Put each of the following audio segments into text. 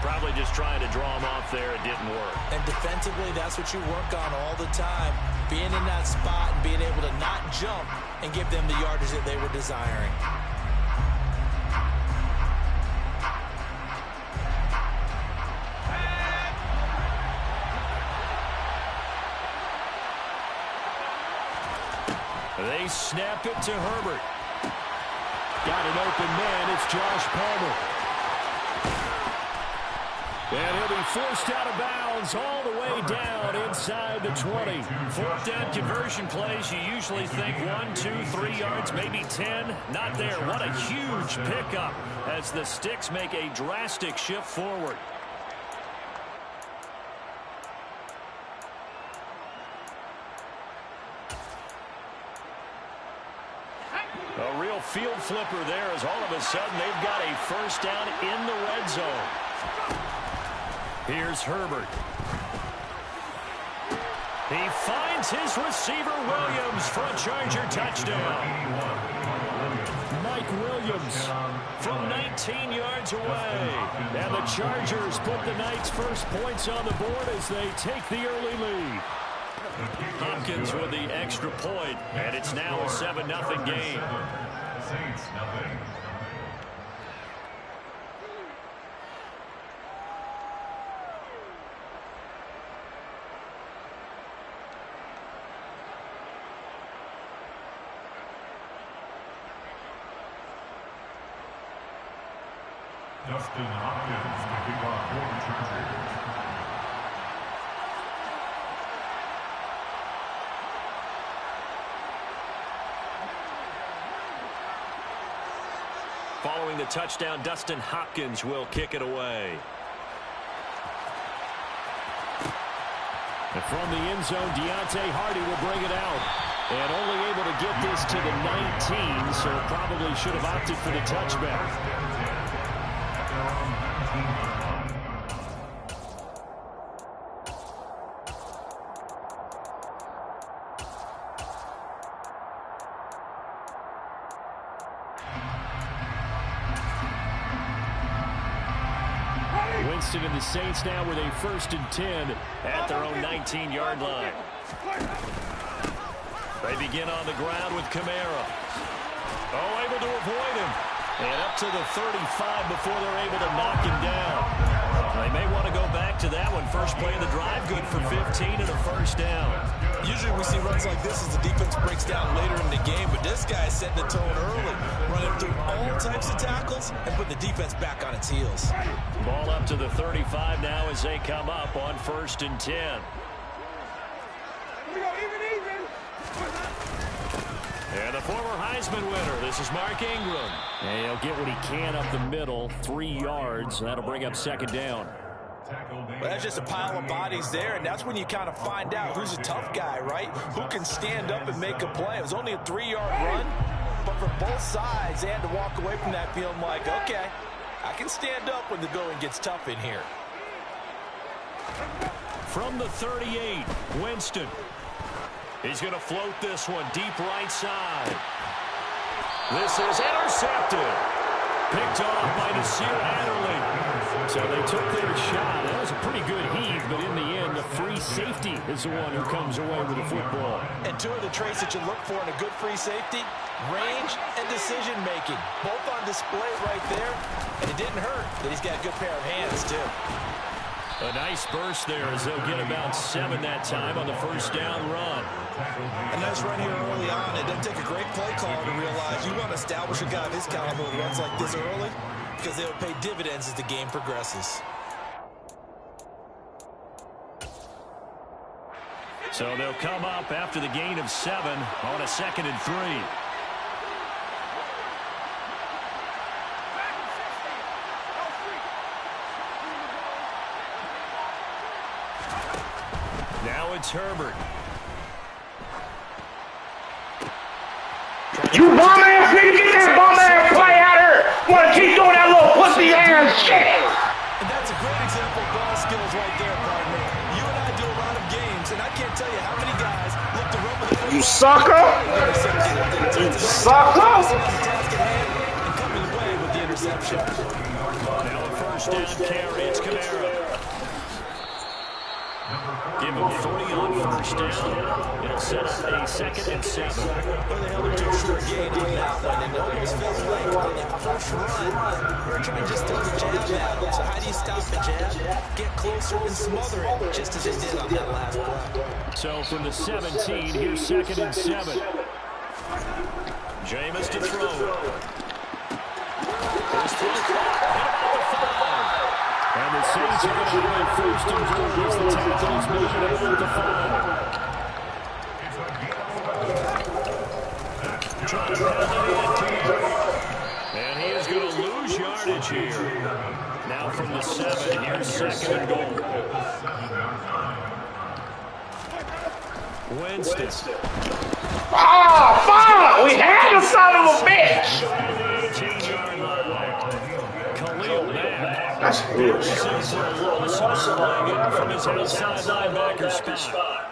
Probably just trying to draw him off there. It didn't work. And defensively, that's what you work on all the time. Being in that spot and being able to not jump and give them the yardage that they were desiring. They snap it to Herbert. Got an open man. It's Josh Palmer. And he'll be forced out of bounds all the way down inside the 20. Fourth down conversion plays, you usually think 1, 2, 3 yards, maybe 10. Not there. What a huge pickup as the Sticks make a drastic shift forward. A real field flipper there as all of a sudden they've got a first down in the red zone. Here's Herbert. He finds his receiver Williams for a Charger touchdown. Mike Williams from 19 yards away. And the Chargers put the Knights' first points on the board as they take the early lead. Hopkins with the extra point, and it's now a 7-0 game. Saints, nothing. Dustin Hopkins to kick off for the Chargers. Following the touchdown, Dustin Hopkins will kick it away. And from the end zone, Deontay Hardy will bring it out. And only able to get this to the 19, so probably should have opted for the touchback. Winston and the Saints now with a 1st and 10 at their own 19-yard line. They begin on the ground with Kamara. Oh, able to avoid him. And up to the 35 before they're able to knock him down. They may want to go back to that one. First play of the drive, good for 15 and a first down. Usually we see runs like this as the defense breaks down later in the game, but this guy's setting the tone early, running through all types of tackles and putting the defense back on its heels. Ball up to the 35 now as they come up on 1st and 10. And the former Heisman winner, this is Mark Ingram. And he'll get what he can up the middle, 3 yards. That'll bring up 2nd down. Well, that's just a pile of bodies there, and that's when you kind of find out who's a tough guy, right? Who can stand up and make a play. It was only a 3-yard run, but for both sides, they had to walk away from that feeling like, okay, I can stand up when the going gets tough in here. From the 38, Winston. He's going to float this one deep right side. This is intercepted. Picked off by Nasir Adderley. So they took their shot. That was a pretty good heave, but in the end, the free safety is the one who comes away with the football. And two of the traits that you look for in a good free safety, range and decision-making. Both on display right there, and it didn't hurt that he's got a good pair of hands, too. A nice burst there as they'll get about 7 that time on the first down run. A nice run here early on. It doesn't take a great play caller to realize you want to establish a guy of his caliber who runs like this early because they'll pay dividends as the game progresses. So they'll come up after the gain of 7 on a 2nd and 3. Now it's Herbert. You bum ass nigga, get that bum ass play out here! Wanna keep doing that little pussy ass shit! And that's a great example of ball skills right there, partner. You and I do a lot of games, and I can't tell you how many guys look to run with the You sucker! You sucker! and coming away with the interception. Now a first down carry. It's Kamara. Give him 40 on first down. It'll set up a 2nd and 7. Well, they held him to a short gain on that one, and it almost feels like on that first run, we're trying to just throw the jab out. So how do you stop the jab? Get closer and smother it, just as they did on that last play. So from the 17, here's 2nd and 7. Jameis to throw. First throw caught at about the 5. And the Saints are going to have first and goal as the tackle is moving about the 5. Trying to and he is going to lose yardage here. Now from the 7, here's 2nd and goal. Winston. Oh, fuck! We had the son of a bitch! Khalil Mack. That's huge. From his outside linebacker spot.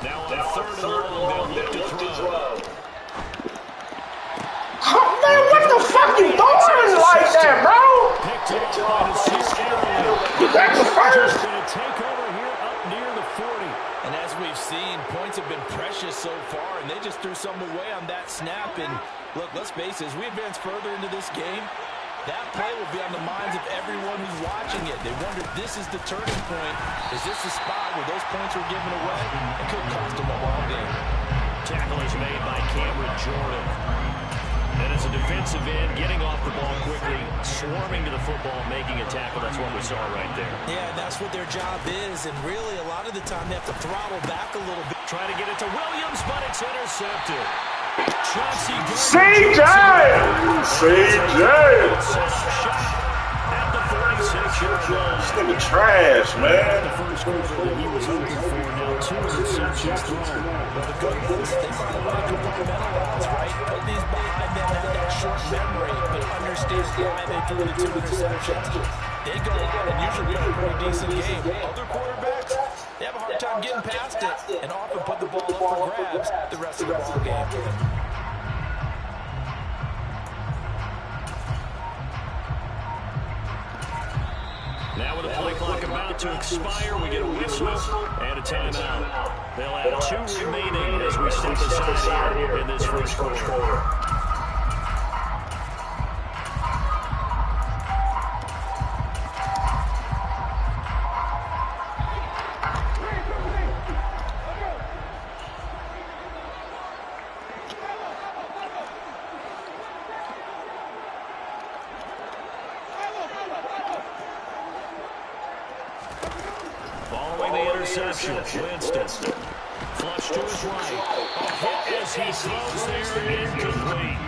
Now on 3rd and long, they'll look to throw. Oh, man, what the fuck you doing like that, bro? Picked up by the Seahawks. You got the first. Going to take over here up near the 40. And as we've seen, points have been precious so far, and they just threw some away on that snap. And look, let's face it, as we advance further into this game, that play will be on the minds of everyone who's watching it. They wonder if this is the turning point. Is this the spot where those points were given away? It could cost them a ball game. Tackle is made by Cameron Jordan. And as a defensive end, getting off the ball quickly, swarming to the football, making a tackle. That's what we saw right there. Yeah, that's what their job is. And really, a lot of the time, they have to throttle back a little bit. Trying to get it to Williams, but it's intercepted. CJ! At the 46-yard line. This nigga trash, man. The first quarter that he was looking for, now 2 interceptions thrown. Well, the good news, they find a way to compartmentalize, right? Put these behind them, have that short memory, but understand why they threw the 2 interceptions. They go out and usually play a pretty decent game. Other quarterbacks, they have a hard time getting past it and often put the ball up for grabs the rest of the ball game. Now with the play clock about to expire, we get a whistle and a timeout. They'll have 2 remaining as we step aside here in this first quarter. Winston. Flush to his right. A hit as he throws there, incomplete.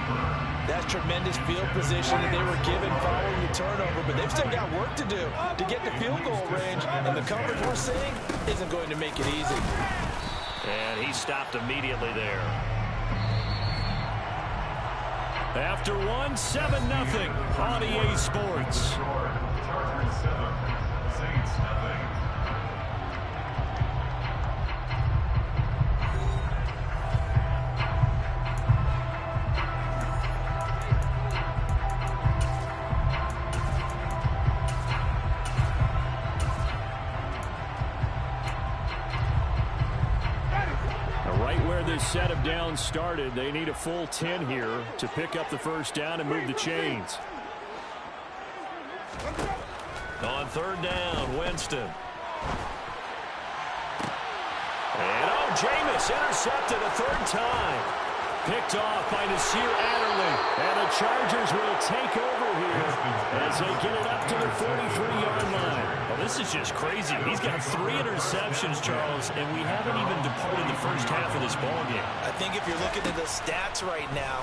That's tremendous field position that they were given following the turnover, but they've still got work to do to get to field goal range, and the coverage we're seeing isn't going to make it easy. And he stopped immediately there. After 1, 7-0 on EA Sports. Chargers 7, Saints nothing. Set of downs started. They need a full 10 here to pick up the first down and move the chains. On 3rd down, Winston. And Jameis intercepted a 3rd time. Picked off by Nasir Adderley. And the Chargers will take over here as they get it up to the 43-yard line. Well, this is just crazy. He's got 3 interceptions, Charles, and we haven't even departed the first half of this ballgame. I think if you're looking at the stats right now,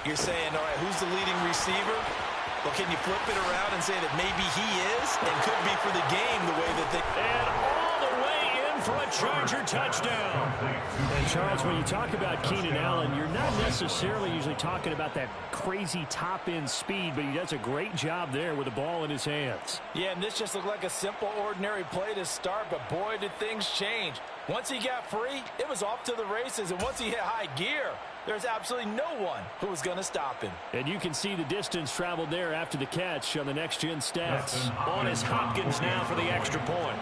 you're saying, all right, who's the leading receiver? Well, can you flip it around and say that maybe he is and could be for the game the way that they... And all the way in for a Charger touchdown. And, Charles, when you talk about Keenan Allen, you're not necessarily usually talking about that crazy top-end speed, but he does a great job there with the ball in his hands. Yeah, and this just looked like a simple, ordinary play to start, but boy, did things change. Once he got free, it was off to the races, and once he hit high gear, There's absolutely no one who was going to stop him. And you can see the distance traveled there after the catch on the next-gen stats. On is Hopkins now for the extra point.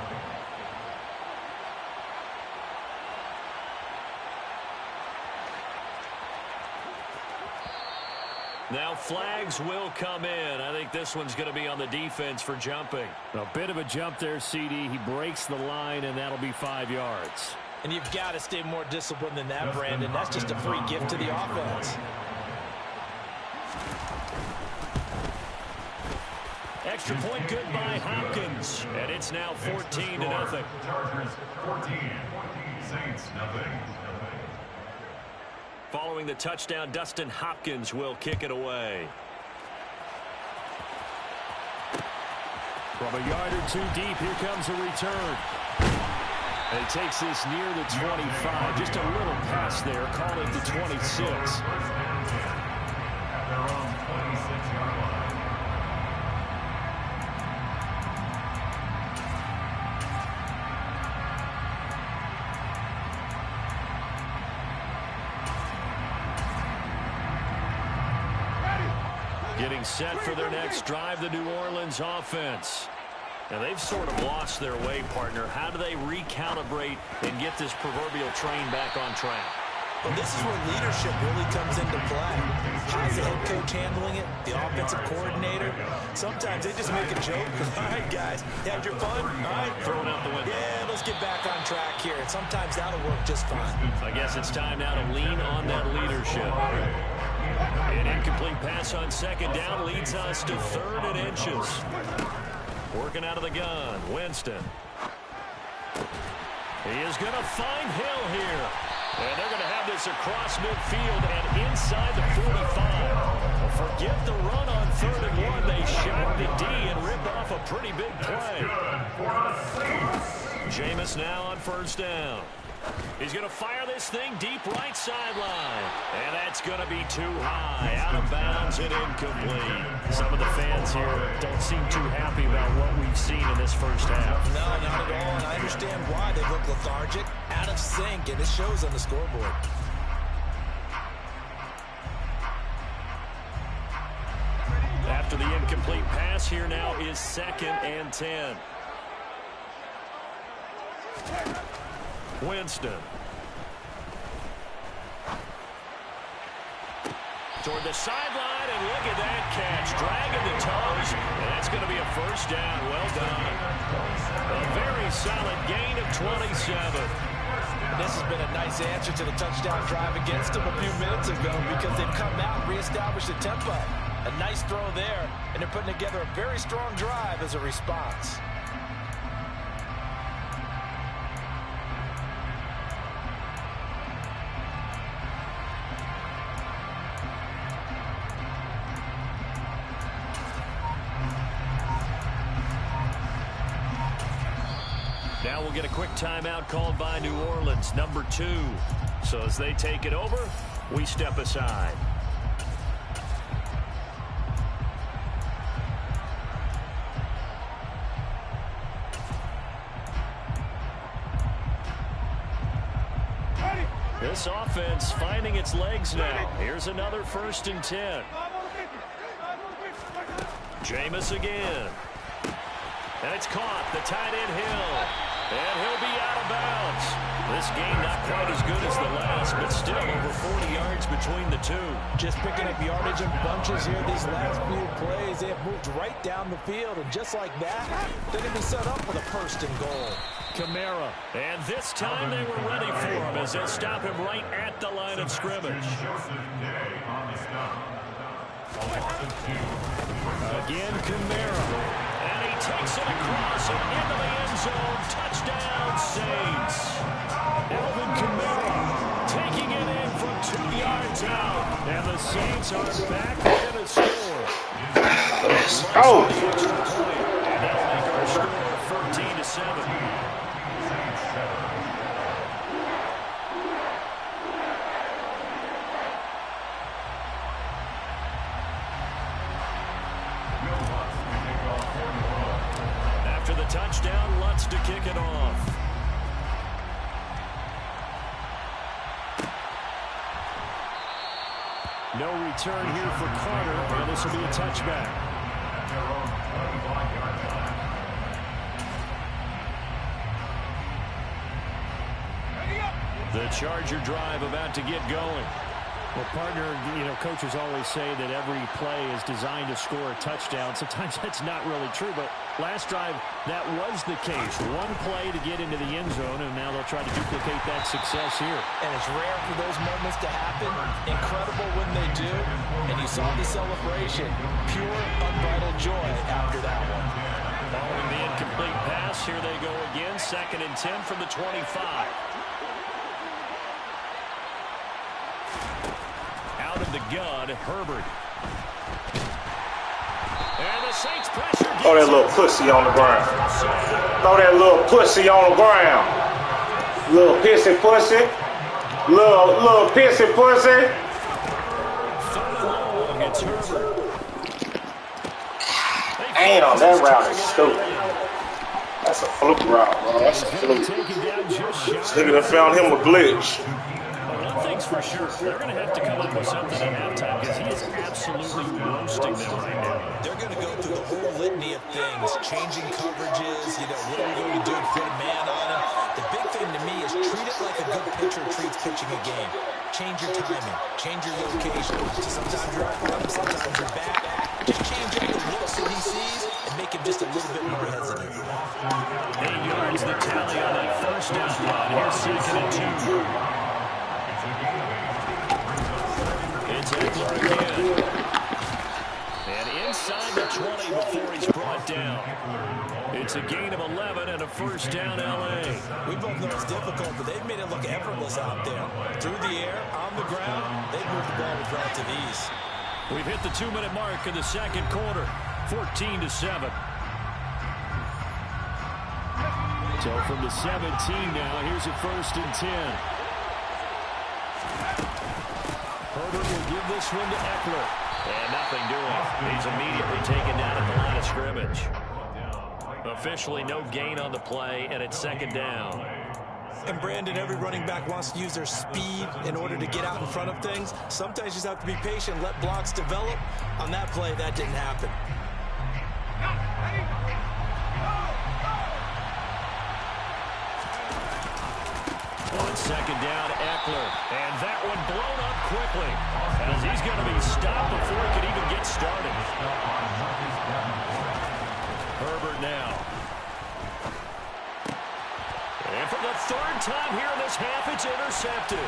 Now flags will come in. I think this one's going to be on the defense for jumping. A bit of a jump there, CD. He breaks the line, and that'll be 5 yards. And you've got to stay more disciplined than that, Brandon. That's just a free gift to the offense. Extra point good by Hopkins. And it's now 14-0. Chargers 14, Saints nothing. Following the touchdown, Dustin Hopkins will kick it away. From a yard or two deep, here comes a return. And he takes this near the 25. Just a little pass there. Call it the 26. At their own 26-yard line. Getting set for their next drive, the New Orleans offense. Now, they've sort of lost their way, partner. How do they recalibrate and get this proverbial train back on track? Well, this is where leadership really comes into play. How's the head coach handling it? The offensive coordinator? Sometimes they just make a joke. All right, guys, you had your fun? All right. Throw it out the window. Yeah, let's get back on track here. And sometimes that'll work just fine. I guess it's time now to lean on that leadership. An incomplete pass on second down leads us to 3rd and inches. Working out of the gun, Winston. He is going to find Hill here. And they're going to have this across midfield and inside the 45. Well, forget the run on 3rd and 1. They shot the D and ripped off a pretty big play. Jameis now on 1st down. He's going to fire this thing deep right sideline. And that's going to be too high. Out of bounds and incomplete. Some of the fans here don't seem too happy about what we've seen in this first half. No, not at all. And I understand why. They look lethargic, out of sync, and it shows on the scoreboard. After the incomplete pass, here now is 2nd and 10. Winston. Toward the sideline, and look at that catch. Dragging the toes, and that's going to be a 1st down. Well done. A very solid gain of 27. This has been a nice answer to the touchdown drive against them a few minutes ago because they've come out and reestablished the tempo. A nice throw there, and they're putting together a very strong drive as a response. Now we'll get a quick timeout called by New Orleans, number 2. So as they take it over, we step aside. This offense finding its legs now. Here's another 1st and 10. Jameis again. And it's caught. The tight end Hill. And he'll be out of bounds. This game not quite as good as the last, but still over 40 yards between the two. Just picking up yardage in bunches here these last few plays. They have moved right down the field, and just like that, they're going to be set up for the 1st and goal. Kamara. And this time they were ready for him as they stop him right at the line of scrimmage. Again, Kamara. And he takes it across and into the end zone. Touchdown, Saints. Alvin Kamara taking it in from 2 yards out. And the Saints are back in a score. Oh! And that'll make our score 14-7. Touchdown, Lutz to kick it off. No return here for Carter, and this will be a touchback. The Charger drive about to get going. Well, partner, coaches always say that every play is designed to score a touchdown. Sometimes that's not really true, but last drive, that was the case. One play to get into the end zone, and now they'll try to duplicate that success here. And it's rare for those moments to happen. Incredible when they do. And you saw the celebration. Pure, unbridled joy after that one. Following the incomplete pass, here they go again. 2nd and 10 from the 25. Out of the gun, Herbert. And the Saints pressure. Throw that little pussy on the ground. Throw that little pussy on the ground. Little pissy pussy. Little pissy pussy. It's Herbert. Damn, that route is stupid. That's a fluke route, bro. That's a fluke. Nigga done found him a glitch. One thing's for sure, they're going to have to come up with something at halftime because he is absolutely roasting them right now. They're going to go through the whole litany of things, changing coverages, what are we going to do to put a man on him? The big thing to me is treat it like a good pitcher treats pitching a game. Change your timing, change your location. So sometimes you're up on him, sometimes you're back. Just change up the looks that he sees and make him just a little bit more hesitant. 8 yards the tally on that first down run. Here's 2nd and 2. It's Eckler again. And inside the 20 before he's brought down. It's a gain of 11 and a first down, L.A. We both know it's difficult, but they've made it look effortless out there. Through the air, on the ground, they've moved the ball with relative ease. We've hit the 2-minute mark in the second quarter. 14-7. So from the 17 now, here's a 1st and 10. Herbert will give this one to Eckler. And nothing doing. He's immediately taken down at the line of scrimmage. Officially no gain on the play, and it's 2nd down. And Brandon, every running back wants to use their speed in order to get out in front of things. Sometimes you just have to be patient, let blocks develop. On that play, that didn't happen. On 2nd down, Eckler. And that one blown up quickly, as he's going to be stopped before he can even get started. Herbert now. And for the 3rd time here in this half, it's intercepted.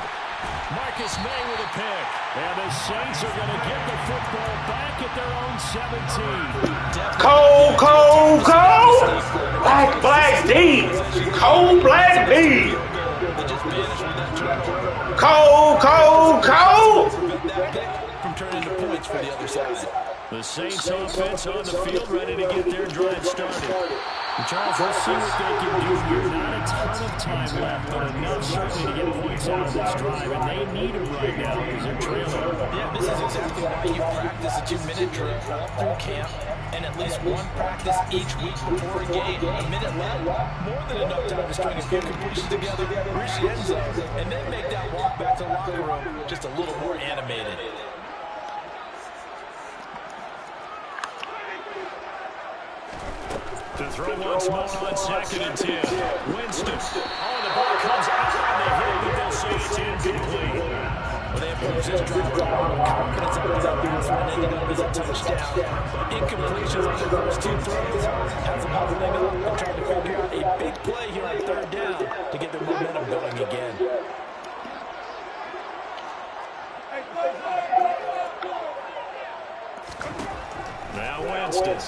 Marcus May with a pick. And the Saints are going to get the football back at their own 17. Cold. Black D. Cold black D. Cold. From turning to points for the other side. The Saints offense on the field, ready to get their drive started. And Charles, we'll see what they can do here. Not a ton of time left, but enough certainly to get points out of this drive, and they need them right now because they're trailing. Yeah, this is exactly why you practice a 2-minute drill all through camp, and at least one practice each week before a game. A minute left, more than enough time to string a few completions together, reach the end zone, and then make that walk back to the locker room just a little more animated. To throw once more on 2nd and 10. Winston. Oh, the ball comes out on the hit, but they'll say it's incomplete. Well, they approach this drive with a lot of confidence after that pass run ended up as a touchdown. Incompletions on the first 2 throws has them huddling up and trying to figure out a big play here on 3rd down to get their momentum going again. Now Winston.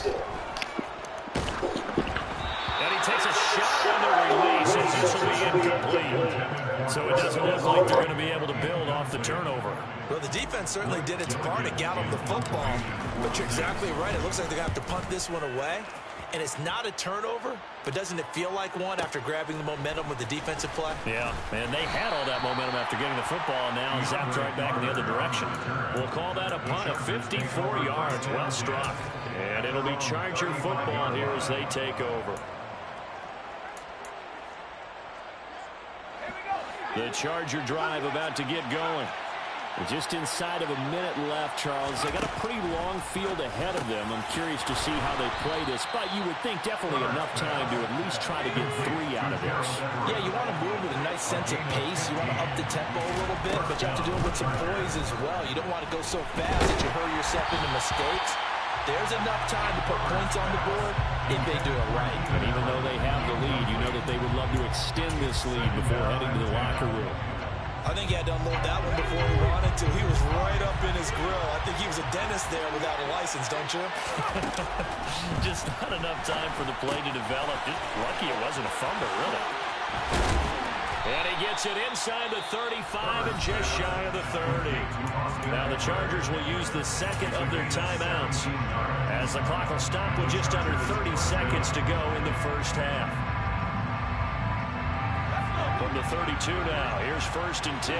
Takes a shot on the release, and this will be incomplete. So it doesn't look like they're going to be able to build off the turnover. Well, the defense certainly did its part to gallop the football. But you're exactly right. It looks like they're going to have to punt this one away. And it's not a turnover, but doesn't it feel like one after grabbing the momentum with the defensive play? Yeah, and they had all that momentum after getting the football, and now zapped right back in the other direction. We'll call that a punt of 54 yards. Well struck. And it'll be Charger football here as they take over. The Charger drive about to get going. Just inside of a minute left, Charles. They got a pretty long field ahead of them. I'm curious to see how they play this, but you would think definitely enough time to at least try to get 3 out of this. Yeah, you want to move with a nice sense of pace. You want to up the tempo a little bit, but you have to do it with some poise as well. You don't want to go so fast that you hurry yourself into mistakes. There's enough time to put points on the board if they do it right. And even though they have the lead, you know that they would love to extend this lead before heading to the locker room. I think he had to unload that one before he wanted to. He was right up in his grill. I think he was a dentist there without a license, don't you? Just not enough time for the play to develop. Just lucky it wasn't a fumble, really. And he gets it inside the 35 and just shy of the 30. Now the Chargers will use the second of their timeouts as the clock will stop with just under 30 seconds to go in the first half. From the 32 now, here's 1st and 10.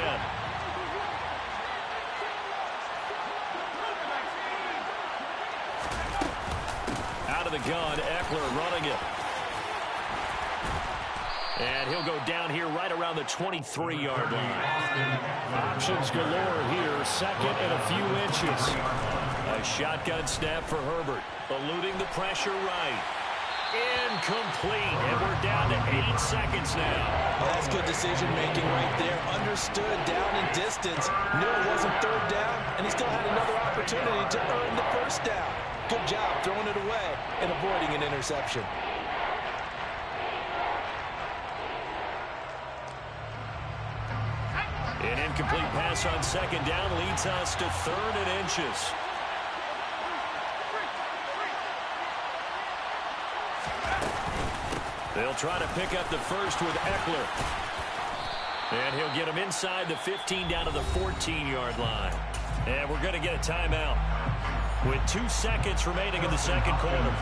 Out of the gun, Eckler running it. And he'll go down here right around the 23-yard line. Options galore here, second and a few inches. A shotgun snap for Herbert, eluding the pressure right. Incomplete, and we're down to 8 seconds now. Well, that's good decision-making right there. Understood down in distance. Knew it wasn't 3rd down, and he still had another opportunity to earn the 1st down. Good job throwing it away and avoiding an interception. An incomplete pass on 2nd down leads us to 3rd and inches. They'll try to pick up the first with Eckler. And he'll get him inside the 15 down to the 14-yard line. And we're going to get a timeout with 2 seconds remaining in the second quarter.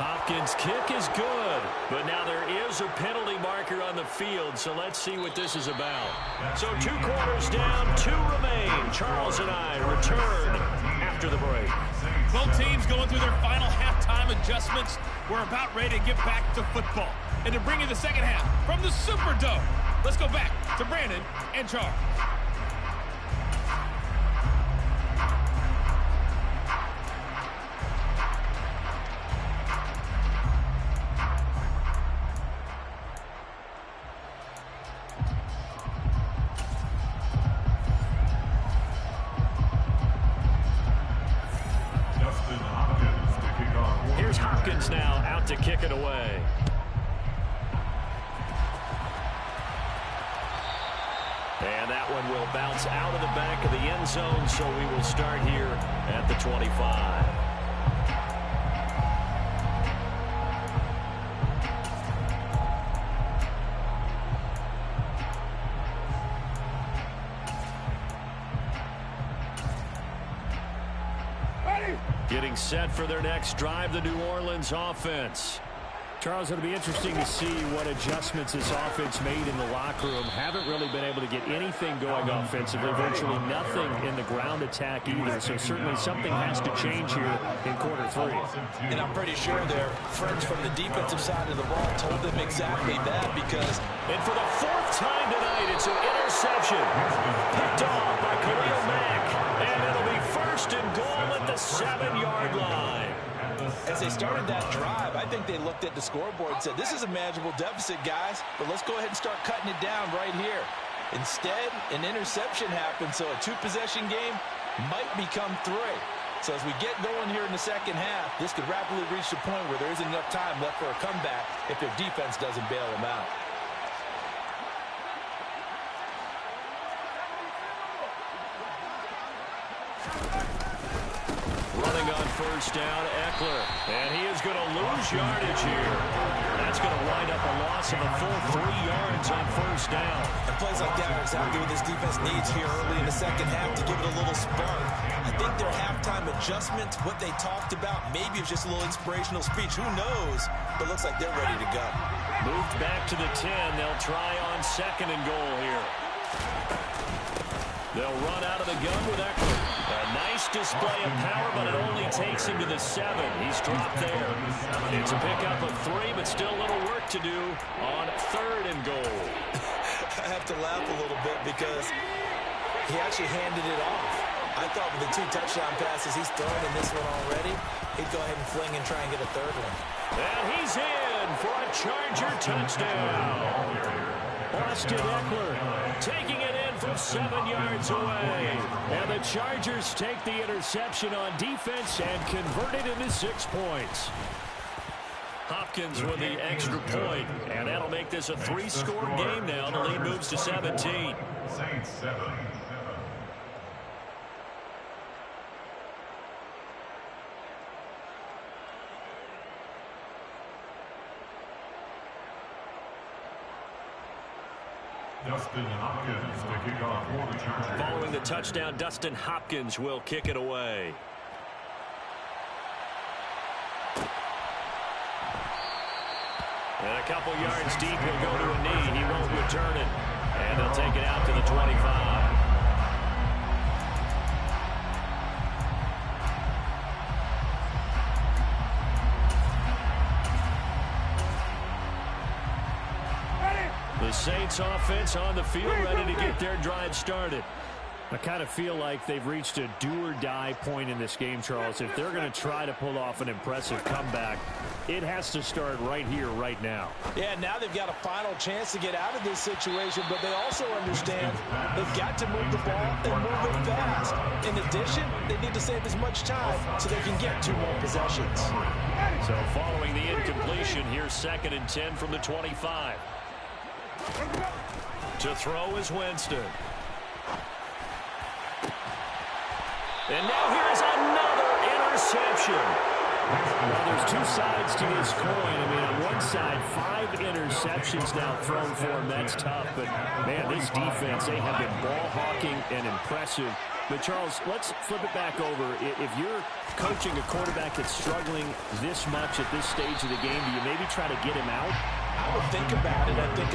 Hopkins' kick is good, but now there is a penalty marker on the field, so let's see what this is about. So 2 quarters down, 2 remain. Charles and I return after the break. Both teams going through their final halftime adjustments. We're about ready to get back to football. And to bring you the second half from the Superdome, let's go back to Brandon and Charles. Here's Hopkins now out to kick it away. And that one will bounce out of the back of the end zone, so we will start here at the 25. Getting set for their next drive, the New Orleans offense. Charles, it'll be interesting to see what adjustments this offense made in the locker room. Haven't really been able to get anything going offensively, virtually nothing in the ground attack either. So certainly something has to change here in quarter 3. And I'm pretty sure their friends from the defensive side of the ball told them exactly that because... And for the 4th time tonight, it's an interception. Picked off by Khalil Mack. And it'll be 1st and goal at the 7-yard line. As they started that drive, I think they looked at the scoreboard and said, this is a manageable deficit, guys, but let's go ahead and start cutting it down right here. Instead, an interception happened, so a 2-possession game might become 3. So as we get going here in the second half, this could rapidly reach the point where there isn't enough time left for a comeback if their defense doesn't bail them out. Running on 1st down, Eckler. And he is going to lose yardage here. That's going to wind up a loss of a full 3 yards on 1st down. And plays like that are exactly what this defense needs here early in the second half to give it a little spark. I think their halftime adjustment, what they talked about, maybe it's just a little inspirational speech. Who knows? But looks like they're ready to go. Moved back to the 10. They'll try on 2nd and goal here. They'll run out of the gun with Eckler. A nice display of power, but it only takes him to the 7. He's dropped there. It's a pickup of 3, but still a little work to do on 3rd and goal. I have to laugh a little bit because he actually handed it off. I thought with the 2 touchdown passes he's thrown in this one already, he'd go ahead and fling and try and get a 3rd one. And he's in for a Charger touchdown. Austin Eckler taking it in from 7 yards away. And the Chargers take the interception on defense and convert it into 6 points. Hopkins with the extra point, and that'll make this a 3-score game now. The lead moves to 17. Saints 7. Dustin Hopkins to kick off for the Chargers. Following the touchdown, Dustin Hopkins will kick it away. And a couple yards deep, he'll go to a knee. He won't return it. And they'll take it out to the 25. The Saints offense on the field, ready to get their drive started. I kind of feel like they've reached a do-or-die point in this game, Charles. If they're going to try to pull off an impressive comeback, it has to start right here, right now. Yeah, now they've got a final chance to get out of this situation, but they also understand they've got to move the ball and move it fast. In addition, they need to save as much time so they can get 2 more possessions. So following the incompletion, here's 2nd and 10 from the 25. To throw is Winston. And now here's another interception. Well, there's 2 sides to this coin. I mean, on one side, 5 interceptions now thrown for him. That's tough. But, man, this defense, they have been ball hawking and impressive. But, Charles, let's flip it back over. If you're coaching a quarterback that's struggling this much at this stage of the game, do you maybe try to get him out? I would think about it. I think